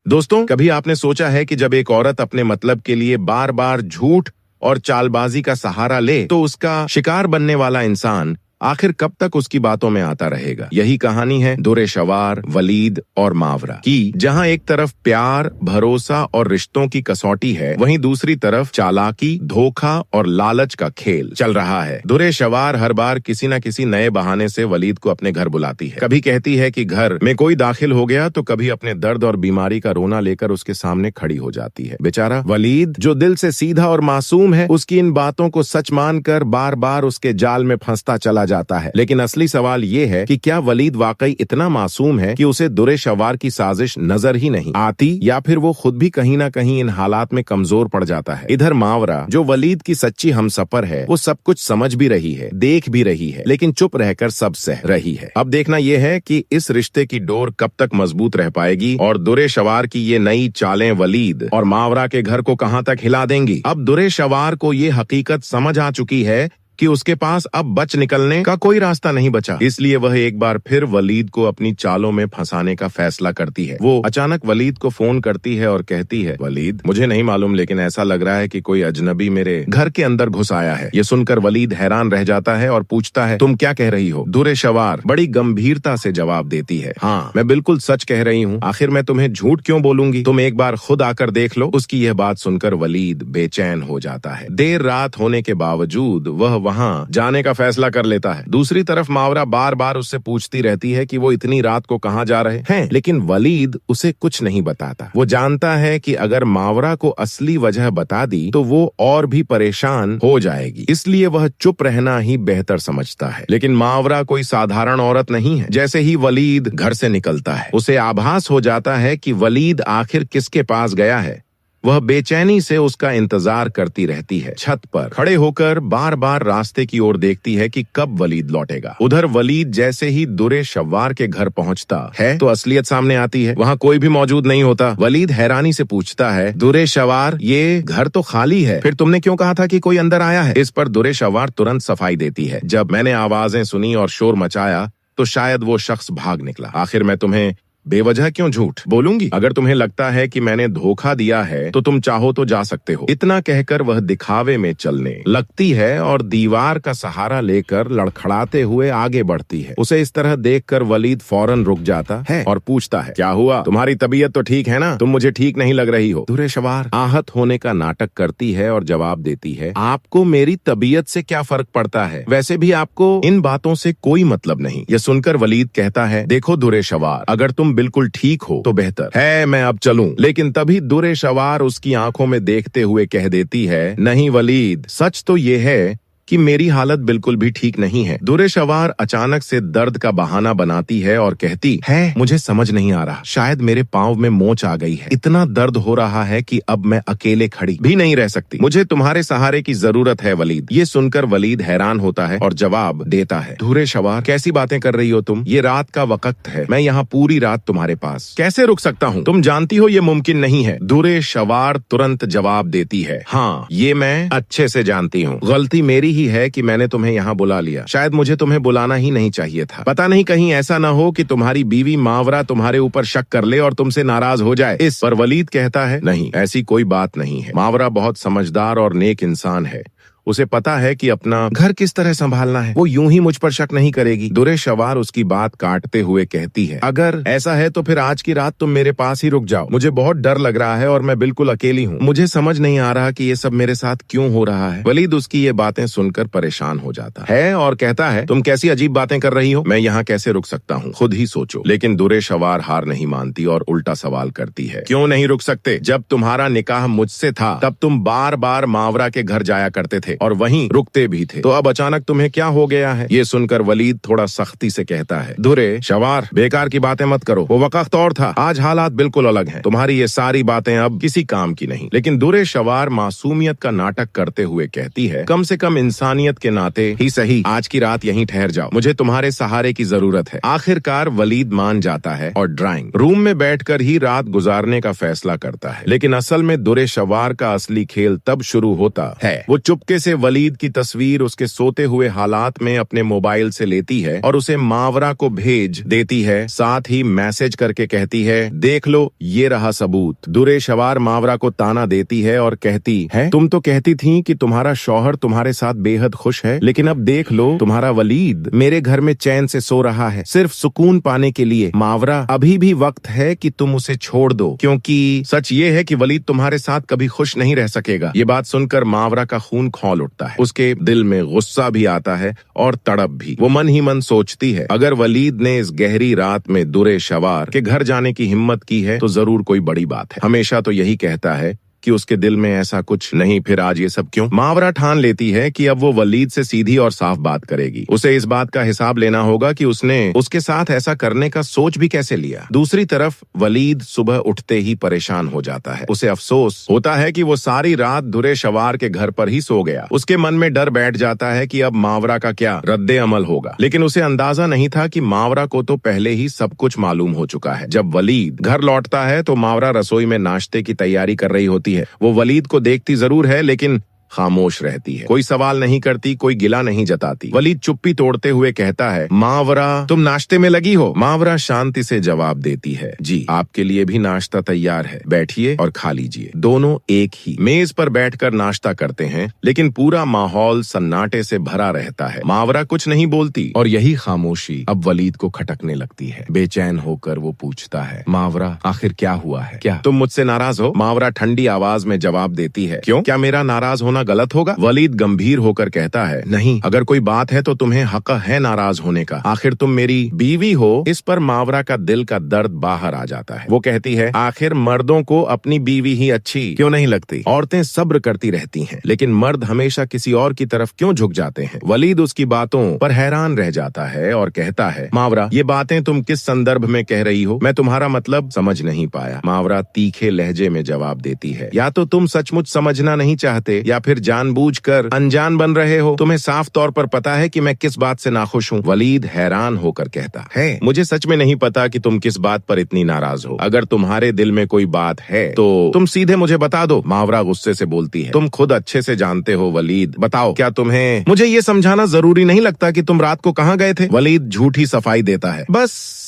दोस्तों, कभी आपने सोचा है कि जब एक औरत अपने मतलब के लिए बार बार झूठ और चालबाजी का सहारा ले तो उसका शिकार बनने वाला इंसान आखिर कब तक उसकी बातों में आता रहेगा? यही कहानी है दुर्रे शवार, वलीद और मावरा की, जहां एक तरफ प्यार, भरोसा और रिश्तों की कसौटी है, वहीं दूसरी तरफ चालाकी, धोखा और लालच का खेल चल रहा है। दुर्रे शवार हर बार किसी न किसी नए बहाने से वलीद को अपने घर बुलाती है। कभी कहती है कि घर में कोई दाखिल हो गया तो कभी अपने दर्द और बीमारी का रोना लेकर उसके सामने खड़ी हो जाती है। बेचारा वलीद, जो दिल से सीधा और मासूम है, उसकी इन बातों को सच मानकर बार बार उसके जाल में फंसता चला जाता है। लेकिन असली सवाल ये है कि क्या वलीद वाकई इतना मासूम है कि उसे दुर्रे शवार की साजिश नजर ही नहीं आती, या फिर वो खुद भी कहीं ना कहीं इन हालात में कमजोर पड़ जाता है। इधर मावरा, जो वलीद की सच्ची हमसफर है, वो सब कुछ समझ भी रही है, देख भी रही है, लेकिन चुप रहकर सब सह रही है। अब देखना यह है कि इस रिश्ते की डोर कब तक मजबूत रह पाएगी और दुर्रे शवार की ये नई चालें वलीद और मावरा के घर को कहां तक हिला देंगी। अब दुर्रे शवार को ये हकीकत समझ आ चुकी है कि उसके पास अब बच निकलने का कोई रास्ता नहीं बचा, इसलिए वह एक बार फिर वलीद को अपनी चालों में फंसाने का फैसला करती है। वो अचानक वलीद को फोन करती है और कहती है, वलीद, मुझे नहीं मालूम लेकिन ऐसा लग रहा है कि कोई अजनबी मेरे घर के अंदर घुस आया है। ये सुनकर वलीद हैरान रह जाता है और पूछता है, तुम क्या कह रही हो? दुर्रे शवार बड़ी गंभीरता से जवाब देती है, हाँ, मैं बिल्कुल सच कह रही हूँ। आखिर मैं तुम्हें झूठ क्यों बोलूंगी? तुम एक बार खुद आकर देख लो। उसकी यह बात सुनकर वलीद बेचैन हो जाता है। देर रात होने के बावजूद वह वहाँ जाने का फैसला कर लेता है। दूसरी तरफ मावरा बार बार उससे पूछती रहती है कि वो इतनी रात को कहाँ जा रहे हैं, लेकिन वलीद उसे कुछ नहीं बताता। वो जानता है कि अगर मावरा को असली वजह बता दी तो वो और भी परेशान हो जाएगी, इसलिए वह चुप रहना ही बेहतर समझता है। लेकिन मावरा कोई साधारण औरत नहीं है। जैसे ही वलीद घर से निकलता है, उसे आभास हो जाता है कि वलीद आखिर किसके पास गया है। वह बेचैनी से उसका इंतजार करती रहती है। छत पर खड़े होकर बार बार रास्ते की ओर देखती है कि कब वलीद लौटेगा। उधर वलीद जैसे ही दुर्रे शवार के घर पहुंचता है तो असलियत सामने आती है। वहां कोई भी मौजूद नहीं होता। वलीद हैरानी से पूछता है, दुर्रे शवार, ये घर तो खाली है, फिर तुमने क्यों कहा था कि कोई अंदर आया है? इस पर दुर्रे शवार तुरंत सफाई देती है, जब मैंने आवाजें सुनी और शोर मचाया तो शायद वो शख्स भाग निकला। आखिर मैं तुम्हें बेवजह क्यों झूठ बोलूंगी? अगर तुम्हें लगता है कि मैंने धोखा दिया है तो तुम चाहो तो जा सकते हो। इतना कहकर वह दिखावे में चलने लगती है और दीवार का सहारा लेकर लड़खड़ाते हुए आगे बढ़ती है। उसे इस तरह देखकर वलीद फौरन रुक जाता है और पूछता है, क्या हुआ? तुम्हारी तबीयत तो ठीक है ना? तुम मुझे ठीक नहीं लग रही हो। दुर्रे शवार आहत होने का नाटक करती है और जवाब देती है, आपको मेरी तबीयत से क्या फर्क पड़ता है? वैसे भी आपको इन बातों से कोई मतलब नहीं। यह सुनकर वलीद कहता है, देखो दुर्रे शवार, अगर तुम बिल्कुल ठीक हो तो बेहतर है मैं अब चलूं। लेकिन तभी दुर्रे शवार उसकी आंखों में देखते हुए कह देती है, नहीं वलीद, सच तो ये है कि मेरी हालत बिल्कुल भी ठीक नहीं है। दुर्रे शवार अचानक से दर्द का बहाना बनाती है और कहती है, मुझे समझ नहीं आ रहा, शायद मेरे पांव में मोच आ गई है। इतना दर्द हो रहा है कि अब मैं अकेले खड़ी भी नहीं रह सकती। मुझे तुम्हारे सहारे की जरूरत है वलीद। ये सुनकर वलीद हैरान होता है और जवाब देता है, दुर्रे शवार, कैसी बातें कर रही हो तुम? ये रात का वक्त है, मैं यहाँ पूरी रात तुम्हारे पास कैसे रुक सकता हूँ? तुम जानती हो ये मुमकिन नहीं है। दुर्रे शवार तुरंत जवाब देती है, हाँ, ये मैं अच्छे से जानती हूँ। गलती मेरी ही है कि मैंने तुम्हें यहाँ बुला लिया। शायद मुझे तुम्हें बुलाना ही नहीं चाहिए था। पता नहीं कहीं ऐसा न हो कि तुम्हारी बीवी मावरा तुम्हारे ऊपर शक कर ले और तुमसे नाराज हो जाए। इस पर वलीद कहता है, नहीं, ऐसी कोई बात नहीं है। मावरा बहुत समझदार और नेक इंसान है। उसे पता है कि अपना घर किस तरह संभालना है। वो यूं ही मुझ पर शक नहीं करेगी। दुर्रे शवार उसकी बात काटते हुए कहती है, अगर ऐसा है तो फिर आज की रात तुम मेरे पास ही रुक जाओ। मुझे बहुत डर लग रहा है और मैं बिल्कुल अकेली हूँ। मुझे समझ नहीं आ रहा कि ये सब मेरे साथ क्यों हो रहा है। वलीद उसकी ये बातें सुनकर परेशान हो जाता है और कहता है, तुम कैसी अजीब बातें कर रही हो? मैं यहाँ कैसे रुक सकता हूँ? खुद ही सोचो। लेकिन दुर्रे शवार हार नहीं मानती और उल्टा सवाल करती है, क्यों नहीं रुक सकते? जब तुम्हारा निकाह मुझसे था तब तुम बार बार मावरा के घर जाया करते थे और वहीं रुकते भी थे, तो अब अचानक तुम्हें क्या हो गया है? ये सुनकर वलीद थोड़ा सख्ती से कहता है, दुर्रे शवार, बेकार की बातें मत करो। वो वक्त और था, आज हालात बिल्कुल अलग हैं। तुम्हारी ये सारी बातें अब किसी काम की नहीं। लेकिन दुर्रे शवार मासूमियत का नाटक करते हुए कहती है, कम से कम इंसानियत के नाते ही सही आज की रात यहीं ठहर जाओ। मुझे तुम्हारे सहारे की जरूरत है। आखिरकार वलीद मान जाता है और ड्राइंग रूम में बैठकर ही रात गुजारने का फैसला करता है। लेकिन असल में दुर्रे शवार का असली खेल तब शुरू होता है। वो चुपके से वलीद की तस्वीर उसके सोते हुए हालात में अपने मोबाइल से लेती है और उसे मावरा को भेज देती है। साथ ही मैसेज करके कहती है, देख लो ये रहा सबूत। दुरे शवार मावरा को ताना देती है और कहती है, तुम तो कहती थी कि तुम्हारा शौहर तुम्हारे साथ बेहद खुश है, लेकिन अब देख लो तुम्हारा वलीद मेरे घर में चैन से सो रहा है सिर्फ सुकून पाने के लिए। मावरा अभी भी वक्त है कि तुम उसे छोड़ दो, क्योंकि सच ये है कि वलीद तुम्हारे साथ कभी खुश नहीं रह सकेगा। ये बात सुनकर मावरा का खून खौल उठता है। उसके दिल में गुस्सा भी आता है और तड़प भी। वो मन ही मन सोचती है, अगर वलीद ने इस गहरी रात में दुरे शवार के घर जाने की हिम्मत की है तो जरूर कोई बड़ी बात है। हमेशा तो यही कहता है कि उसके दिल में ऐसा कुछ नहीं, फिर आज ये सब क्यों? मावरा ठान लेती है कि अब वो वलीद से सीधी और साफ बात करेगी। उसे इस बात का हिसाब लेना होगा कि उसने उसके साथ ऐसा करने का सोच भी कैसे लिया। दूसरी तरफ वलीद सुबह उठते ही परेशान हो जाता है। उसे अफसोस होता है कि वो सारी रात दुरे शवार के घर पर ही सो गया। उसके मन में डर बैठ जाता है कि अब मावरा का क्या रद्दे अमल होगा, लेकिन उसे अंदाजा नहीं था कि मावरा को तो पहले ही सब कुछ मालूम हो चुका है। जब वलीद घर लौटता है तो मावरा रसोई में नाश्ते की तैयारी कर रही होती है। वो वलीद को देखती जरूर है, लेकिन खामोश रहती है। कोई सवाल नहीं करती, कोई गिला नहीं जताती। वलीद चुप्पी तोड़ते हुए कहता है, मावरा तुम नाश्ते में लगी हो? मावरा शांति से जवाब देती है, जी आपके लिए भी नाश्ता तैयार है, बैठिए और खा लीजिए। दोनों एक ही मेज पर बैठकर नाश्ता करते हैं, लेकिन पूरा माहौल सन्नाटे से भरा रहता है। मावरा कुछ नहीं बोलती और यही खामोशी अब वलीद को खटकने लगती है। बेचैन होकर वो पूछता है, मावरा आखिर क्या हुआ है? क्या तुम मुझसे नाराज हो? मावरा ठंडी आवाज में जवाब देती है, क्यों? क्या मेरा नाराज होना गलत होगा? वलीद गंभीर होकर कहता है, नहीं, अगर कोई बात है तो तुम्हें हक है नाराज होने का। आखिर तुम मेरी बीवी हो। इस पर मावरा का दिल का दर्द बाहर आ जाता है। वो कहती है, आखिर मर्दों को अपनी बीवी ही अच्छी क्यों नहीं लगती? औरतें सब्र करती रहती हैं, लेकिन मर्द हमेशा किसी और की तरफ क्यों झुक जाते हैं? वलीद उसकी बातों पर हैरान रह जाता है और कहता है, मावरा ये बातें तुम किस संदर्भ में कह रही हो? मैं तुम्हारा मतलब समझ नहीं पाया। मावरा तीखे लहजे में जवाब देती है, या तो तुम सचमुच समझना नहीं चाहते या फिर जानबूझकर अनजान बन रहे हो। तुम्हें साफ तौर पर पता है कि मैं किस बात से नाखुश हूँ। वलीद हैरान होकर कहता है, मुझे सच में नहीं पता कि तुम किस बात पर इतनी नाराज हो। अगर तुम्हारे दिल में कोई बात है तो तुम सीधे मुझे बता दो। मावरा गुस्से से बोलती है, तुम खुद अच्छे से जानते हो वलीद, बताओ क्या तुम्हें मुझे ये समझाना जरूरी नहीं लगता कि तुम रात को कहाँ गए थे? वलीद झूठी सफाई देता है, बस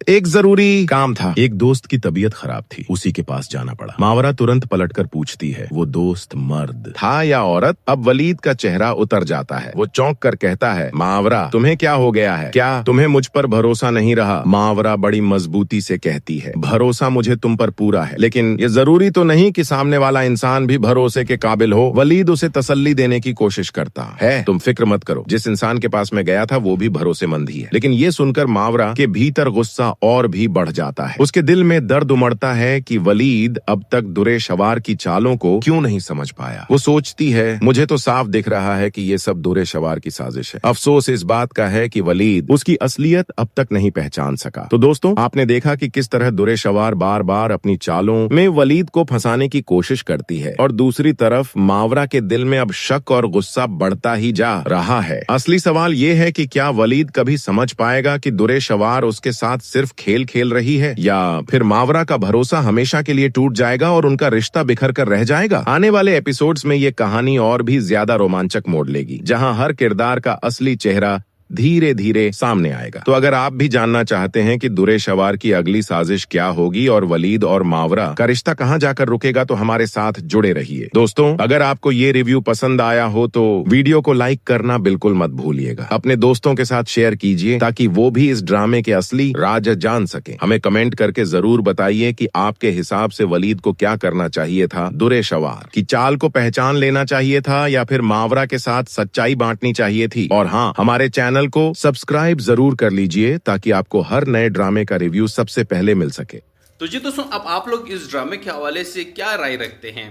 एक जरूरी काम था। एक दोस्त की तबीयत खराब थी, उसी के पास जाना पड़ा। मावरा तुरंत पलटकर पूछती है, वो दोस्त मर्द था या औरत? अब वलीद का चेहरा उतर जाता है। वो चौंक कर कहता है, मावरा तुम्हें क्या हो गया है? क्या तुम्हें मुझ पर भरोसा नहीं रहा? मावरा बड़ी मजबूती से कहती है, भरोसा मुझे तुम पर पूरा है, लेकिन ये जरूरी तो नहीं कि सामने वाला इंसान भी भरोसे के काबिल हो। वलीद उसे तसल्ली देने की कोशिश करता है, तुम फिक्र मत करो, जिस इंसान के पास मैं गया था वो भी भरोसेमंद ही है। लेकिन ये सुनकर मावरा के भीतर गुस्सा और भी बढ़ जाता है। उसके दिल में दर्द उमड़ता है कि वलीद अब तक दुरे शवार की चालों को क्यों नहीं समझ पाया। वो सोचती है, मुझे तो साफ दिख रहा है कि ये सब दुरे शवार की साजिश है। अफसोस इस बात का है कि वलीद उसकी असलियत अब तक नहीं पहचान सका। तो दोस्तों, आपने देखा कि किस तरह दुरे शवार बार बार अपनी चालों में वलीद को फंसाने की कोशिश करती है और दूसरी तरफ मावरा के दिल में अब शक और गुस्सा बढ़ता ही जा रहा है। असली सवाल ये है कि क्या वलीद कभी समझ पाएगा कि दुरे शवार उसके साथ सिर्फ खेल खेल रही है, या फिर मावरा का भरोसा हमेशा के लिए टूट जाएगा और उनका रिश्ता बिखर कर रह जाएगा। आने वाले एपिसोड्स में ये कहानी और भी ज्यादा रोमांचक मोड़ लेगी, जहां हर किरदार का असली चेहरा धीरे धीरे सामने आएगा। तो अगर आप भी जानना चाहते हैं कि दुरे शवार की अगली साजिश क्या होगी और वलीद और मावरा का रिश्ता कहां जाकर रुकेगा, तो हमारे साथ जुड़े रहिए। दोस्तों, अगर आपको ये रिव्यू पसंद आया हो तो वीडियो को लाइक करना बिल्कुल मत भूलिएगा। अपने दोस्तों के साथ शेयर कीजिए ताकि वो भी इस ड्रामे के असली राज जान सके। हमें कमेंट करके जरूर बताइए कि आपके हिसाब से वलीद को क्या करना चाहिए था। दुरे शवार की चाल को पहचान लेना चाहिए था या फिर मावरा के साथ सच्चाई बांटनी चाहिए थी। और हाँ, हमारे चैनल को सब्सक्राइब जरूर कर लीजिए ताकि आपको हर नए ड्रामे का रिव्यू सबसे पहले मिल सके। तो जी दोस्तों, अब आप लोग इस ड्रामे के हवाले से क्या राय रखते हैं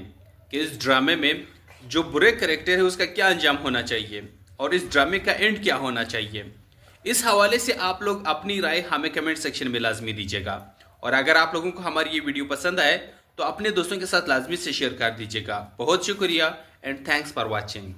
कि इस ड्रामे में जो बुरे कैरेक्टर है उसका क्या अंजाम होना चाहिए और इस ड्रामे का एंड क्या होना चाहिए? इस हवाले से आप लोग अपनी राय हमें कमेंट सेक्शन में लाजमी दीजिएगा। और अगर आप लोगों को हमारी ये वीडियो पसंद आए तो अपने दोस्तों के साथ लाजमी से शेयर कर दीजिएगा। बहुत शुक्रिया एंड थैंक्स फॉर वॉचिंग।